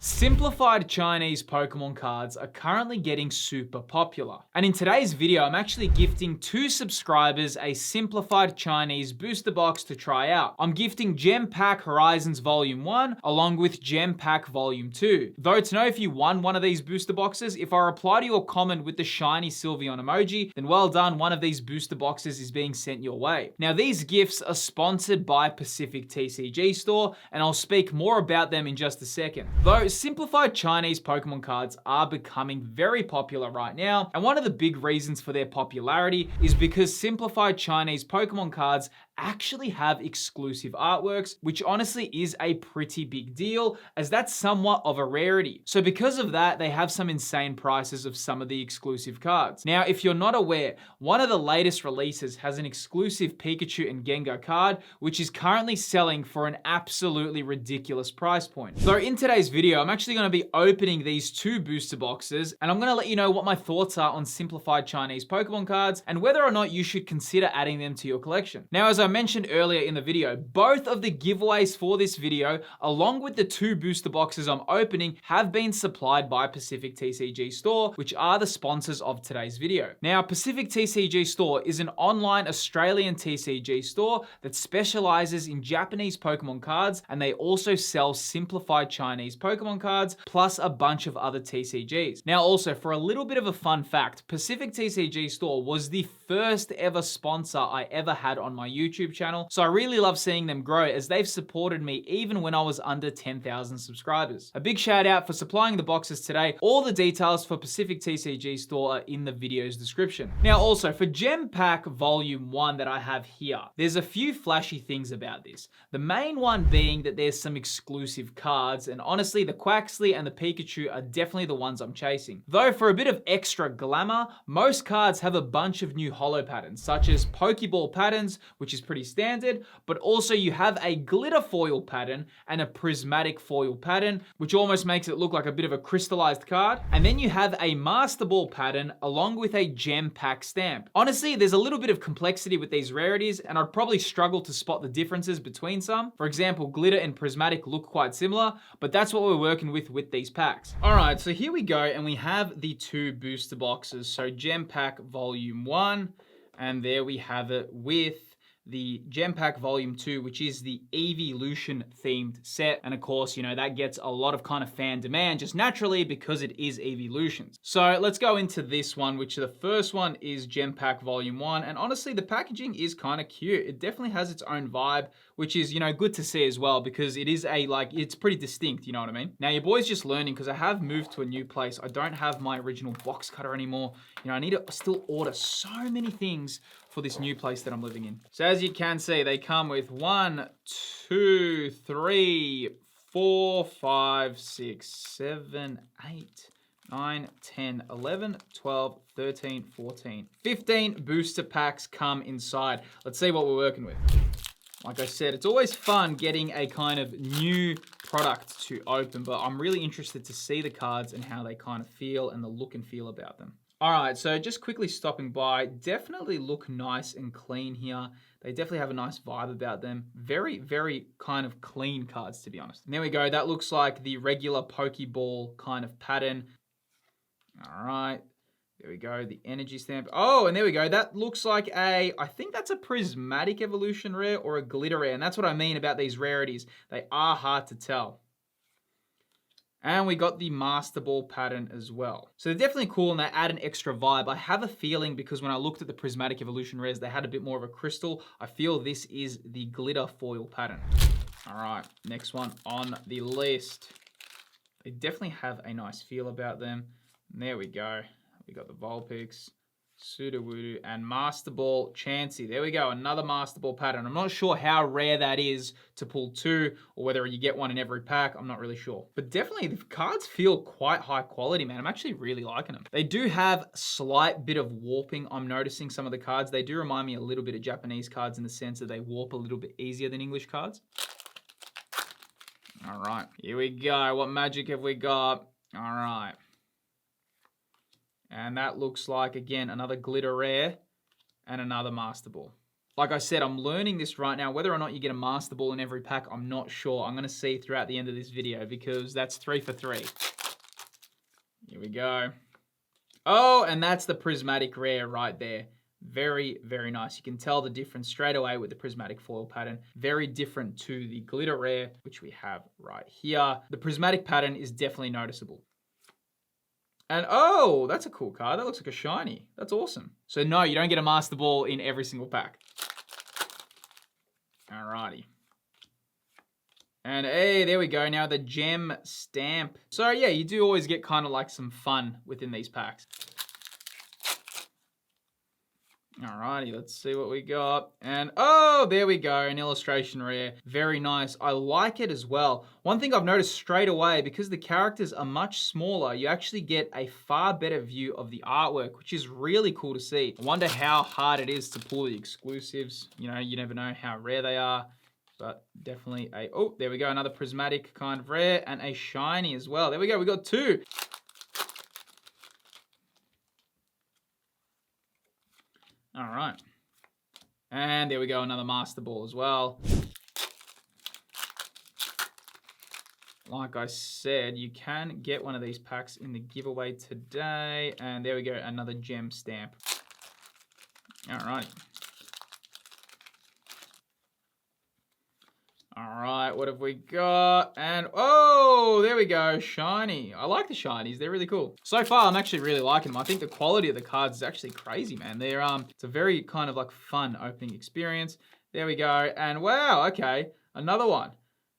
Simplified Chinese Pokemon cards are currently getting super popular. And in today's video, I'm actually gifting 2 subscribers a simplified Chinese booster box to try out. I'm gifting Gem Pack Horizons Volume 1 along with Gem Pack Volume 2. Though to know if you won one of these booster boxes, if I reply to your comment with the shiny Sylveon emoji, then well done, one of these booster boxes is being sent your way. Now these gifts are sponsored by Pacific TCG Store, and I'll speak more about them in just a second. Though simplified Chinese Pokemon cards are becoming very popular right now, and one of the big reasons for their popularity is because simplified Chinese Pokemon cards actually have exclusive artworks, which honestly is a pretty big deal, as that's somewhat of a rarity. So because of that, they have some insane prices of some of the exclusive cards. Now, if you're not aware, one of the latest releases has an exclusive Pikachu and Gengar card, which is currently selling for an absolutely ridiculous price point. So in today's video, I'm actually going to be opening these 2 booster boxes, and I'm going to let you know what my thoughts are on simplified Chinese Pokemon cards and whether or not you should consider adding them to your collection. Now, as I mentioned earlier in the video, both of the giveaways for this video, along with the 2 booster boxes I'm opening, have been supplied by Pacific TCG Store, which are the sponsors of today's video. Now, Pacific TCG Store is an online Australian TCG store that specializes in Japanese Pokemon cards, and they also sell simplified Chinese Pokemon cards, plus a bunch of other TCGs. Now, also, for a little bit of a fun fact, Pacific TCG Store was the first ever sponsor I ever had on my YouTube channel, so I really love seeing them grow, as they've supported me even when I was under 10,000 subscribers. A big shout out for supplying the boxes today. All the details for Pacific TCG Store are in the video's description. Now also, for Gem Pack Volume 1 that I have here, there's a few flashy things about this. The main one being that there's some exclusive cards, and honestly, the Quaxly and the Pikachu are definitely the ones I'm chasing. Though for a bit of extra glamour, most cards have a bunch of new holo patterns, such as Pokeball patterns, which is pretty standard, but also you have a glitter foil pattern and a prismatic foil pattern, which almost makes it look like a bit of a crystallized card. And then you have a Master Ball pattern along with a Gem Pack stamp. Honestly, there's a little bit of complexity with these rarities, and I'd probably struggle to spot the differences between some. For example, glitter and prismatic look quite similar, but that's what we're working with these packs. All right, so here we go, and we have the 2 booster boxes. So Gem Pack Volume 1, and there we have it with the Gem Pack Volume 2, which is the Evolution themed set. And of course, you know, that gets a lot of kind of fan demand just naturally because it is Evolutions. So let's go into this one, which the first one is Gem Pack Volume 1. And honestly, the packaging is kind of cute. It definitely has its own vibe, which is, you know, good to see as well, because it is it's pretty distinct, you know what I mean? Now, your boy's just learning because I have moved to a new place. I don't have my original box cutter anymore. You know, I need to still order so many things for this new place that I'm living in. So as you can see, they come with 1, 2, 3, 4, 5, 6, 7, 8, 9, 10, 11, 12, 13, 14, 15 booster packs come inside. Let's see what we're working with. Like I said, it's always fun getting a kind of new product to open, but I'm really interested to see the cards and how they kind of feel and the look and feel about them. All right, so just quickly stopping by, definitely look nice and clean here. They definitely have a nice vibe about them. Very, very kind of clean cards, to be honest. And there we go. That looks like the regular Pokeball kind of pattern. All right, there we go. The energy stamp. Oh, and there we go. That looks like I think that's a prismatic evolution rare or a glitter rare. And that's what I mean about these rarities. They are hard to tell. And we got the Master Ball pattern as well. So they're definitely cool, and they add an extra vibe. I have a feeling, because when I looked at the Prismatic Evolution rares, they had a bit more of a crystal. I feel this is the glitter foil pattern. All right, next one on the list. They definitely have a nice feel about them. And there we go. We got the Vulpix, Sudowoodo, and Master Ball Chansey. There we go, another Master Ball pattern. I'm not sure how rare that is to pull 2, or whether you get one in every pack. I'm not really sure. But definitely, the cards feel quite high quality, man. I'm actually really liking them. They do have a slight bit of warping. I'm noticing some of the cards. They do remind me a little bit of Japanese cards in the sense that they warp a little bit easier than English cards. All right, here we go. What magic have we got? All right. And that looks like, again, another glitter rare and another Master Ball. Like I said, I'm learning this right now. Whether or not you get a Master Ball in every pack, I'm not sure. I'm going to see throughout the end of this video because that's 3 for 3. Here we go. Oh, and that's the prismatic rare right there. Very, very nice. You can tell the difference straight away with the prismatic foil pattern. Very different to the glitter rare, which we have right here. The prismatic pattern is definitely noticeable. And oh, that's a cool card. That looks like a shiny. That's awesome. So no, you don't get a Master Ball in every single pack. Alrighty. And hey, there we go. Now the gem stamp. So yeah, you do always get kind of like some fun within these packs. Alrighty, let's see what we got. And oh, there we go, an illustration rare. Very nice. I like it as well. One thing I've noticed straight away, because the characters are much smaller, you actually get a far better view of the artwork, which is really cool to see. I wonder how hard it is to pull the exclusives. You know, you never know how rare they are. But definitely a, oh, there we go, another prismatic kind of rare and a shiny as well. There we go, we got 2. All right. And there we go, another Master Ball as well. Like I said, you can get one of these packs in the giveaway today. And there we go, another gem stamp. All right. All right, what have we got? And oh, there we go, shiny. I like the shinies, they're really cool. So far, I'm actually really liking them. I think the quality of the cards is actually crazy, man. They're it's a very kind of like fun opening experience. There we go, and wow, okay, another one.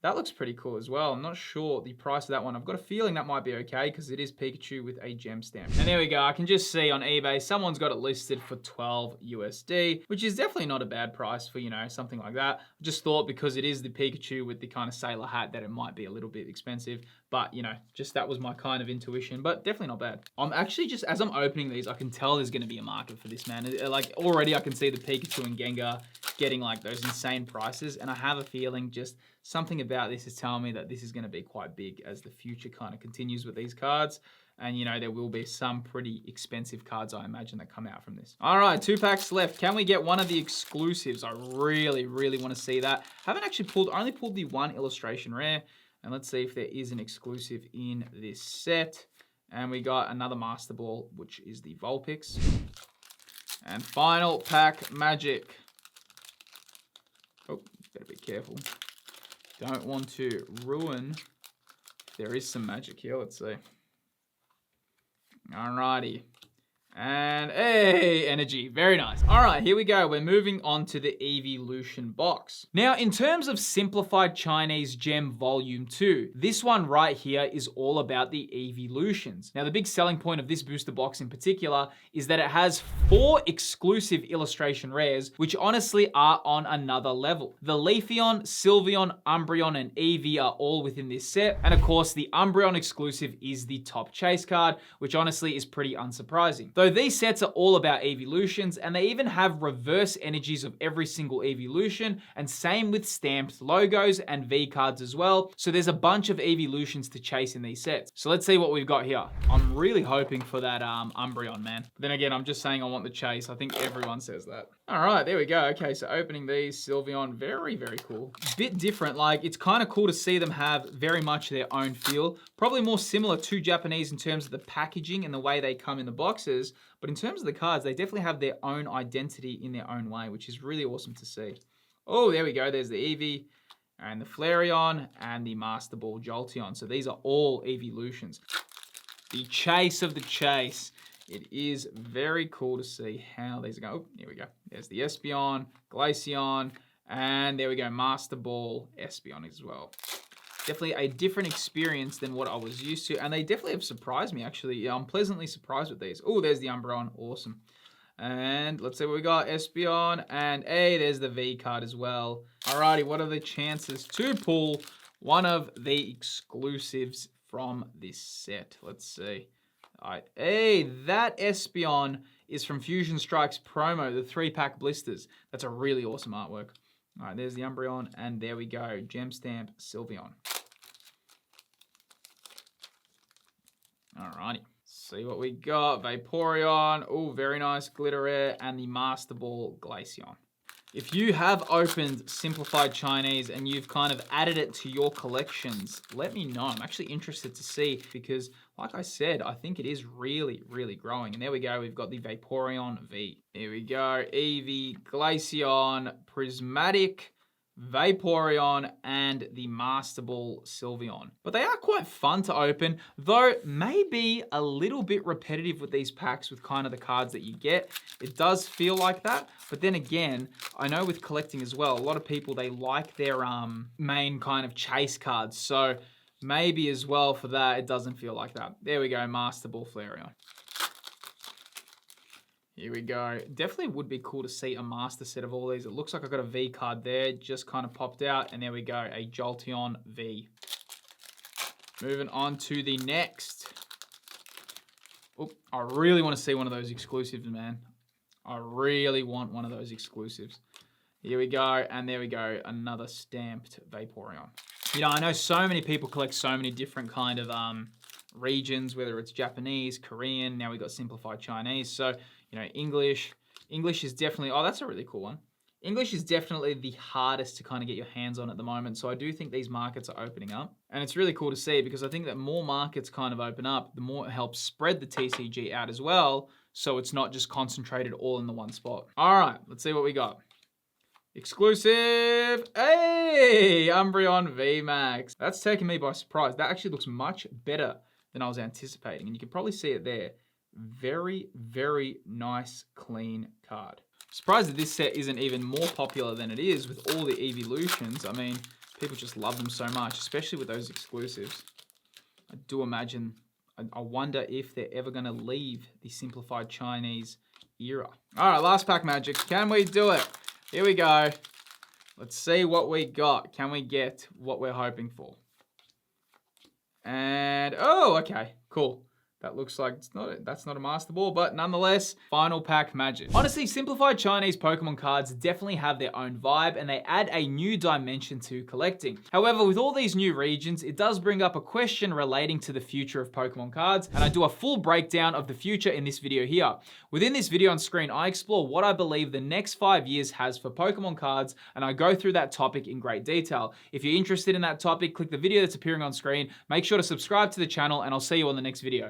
That looks pretty cool as well. I'm not sure the price of that one. I've got a feeling that might be okay because it is Pikachu with a gem stamp. And there we go. I can just see on eBay, someone's got it listed for 12 USD, which is definitely not a bad price for, you know, something like that. I just thought because it is the Pikachu with the kind of sailor hat that it might be a little bit expensive. But, you know, just that was my kind of intuition, but definitely not bad. I'm actually just, as I'm opening these, I can tell there's going to be a market for this, man. Like already I can see the Pikachu and Gengar getting like those insane prices. And I have a feeling just something about this is telling me that this is going to be quite big as the future kind of continues with these cards. And, you know, there will be some pretty expensive cards, I imagine, that come out from this. All right, 2 packs left. Can we get one of the exclusives? I really, really want to see that. Haven't actually only pulled the 1 illustration rare. And let's see if there is an exclusive in this set. And we got another Master Ball, which is the Vulpix. And final pack magic. Oh, better be careful. Don't want to ruin. There is some magic here, let's see. Alrighty. And hey, energy, very nice. All right, here we go. We're moving on to the Evolution box. Now, in terms of Simplified Chinese Gem Volume 2, this one right here is all about the Evolutions. Now, the big selling point of this booster box in particular is that it has 4 exclusive illustration rares, which honestly are on another level. The Leafeon, Sylveon, Umbreon, and Eevee are all within this set. And of course, the Umbreon exclusive is the top chase card, which honestly is pretty unsurprising. So these sets are all about evolutions, and they even have reverse energies of every single evolution, and same with stamped logos and V cards as well. So there's a bunch of evolutions to chase in these sets. So let's see what we've got here. I'm really hoping for that Umbreon, man. But then again, I'm just saying I want the chase. I think everyone says that. All right, there we go. Okay, so opening these, Sylveon, very, very cool. Bit different, like it's kind of cool to see them have very much their own feel. Probably more similar to Japanese in terms of the packaging and the way they come in the boxes. But in terms of the cards, they definitely have their own identity in their own way, which is really awesome to see. Oh, there we go. There's the Eevee and the Flareon and the Master Ball Jolteon. So these are all evolutions. The chase of the chase. It is very cool to see how these are going. Oh, here we go. There's the Espeon, Glaceon, and there we go, Master Ball Espeon as well. Definitely a different experience than what I was used to, and they definitely have surprised me, actually. Yeah, I'm pleasantly surprised with these. Oh, there's the Umbreon. Awesome. And let's see what we got. Espeon, and hey, there's the V card as well. Alrighty, what are the chances to pull one of the exclusives from this set? Let's see. All right. Hey, that Espeon is from Fusion Strike's promo, the 3-pack blisters. That's a really awesome artwork. All right, there's the Umbreon, and there we go, Gem Stamp Sylveon. Alrighty, see what we got. Vaporeon, oh, very nice, Glitter Rare, and the Master Ball Glaceon. If you have opened Simplified Chinese and you've kind of added it to your collections, let me know. I'm actually interested to see because, like I said, I think it is really, really growing. And there we go. We've got the Vaporeon V. Here we go. Eevee, Glaceon, Prismatic, Vaporeon, and the Master Ball Sylveon. But they are quite fun to open, though maybe a little bit repetitive with these packs with kind of the cards that you get. It does feel like that, but then again, I know with collecting as well, a lot of people, they like their main kind of chase cards. So maybe as well for that, it doesn't feel like that. There we go, Master Ball Flareon. Here we go. Definitely would be cool to see a master set of all these. It looks like I got a V card there, just kind of popped out. And there we go, a Jolteon V. Moving on to the next. Oh, I really want to see one of those exclusives, man. I really want one of those exclusives. Here we go, and there we go, another stamped Vaporeon. You know, I know so many people collect so many different kind of regions, whether it's Japanese, Korean, now we got Simplified Chinese. So, you know, English is definitely, oh, that's a really cool one. English is definitely the hardest to kind of get your hands on at the moment. So I do think these markets are opening up. And it's really cool to see because I think that more markets kind of open up, the more it helps spread the TCG out as well. So it's not just concentrated all in the one spot. All right, let's see what we got. Exclusive, hey, Umbreon VMAX. That's taking me by surprise. That actually looks much better than I was anticipating. And you can probably see it there. Very, very nice, clean card. Surprised that this set isn't even more popular than it is with all the evolutions. I mean, people just love them so much, especially with those exclusives. I do imagine, I wonder if they're ever gonna leave the Simplified Chinese era. All right, last pack magic. Can we do it? Here we go. Let's see what we got. Can we get what we're hoping for? And, oh, okay, cool. That looks like that's not a Master Ball, but nonetheless, final pack magic. Honestly, Simplified Chinese Pokemon cards definitely have their own vibe and they add a new dimension to collecting. However, with all these new regions, it does bring up a question relating to the future of Pokemon cards, and I do a full breakdown of the future in this video here. Within this video on screen, I explore what I believe the next 5 years has for Pokemon cards, and I go through that topic in great detail. If you're interested in that topic, click the video that's appearing on screen, make sure to subscribe to the channel, and I'll see you on the next video.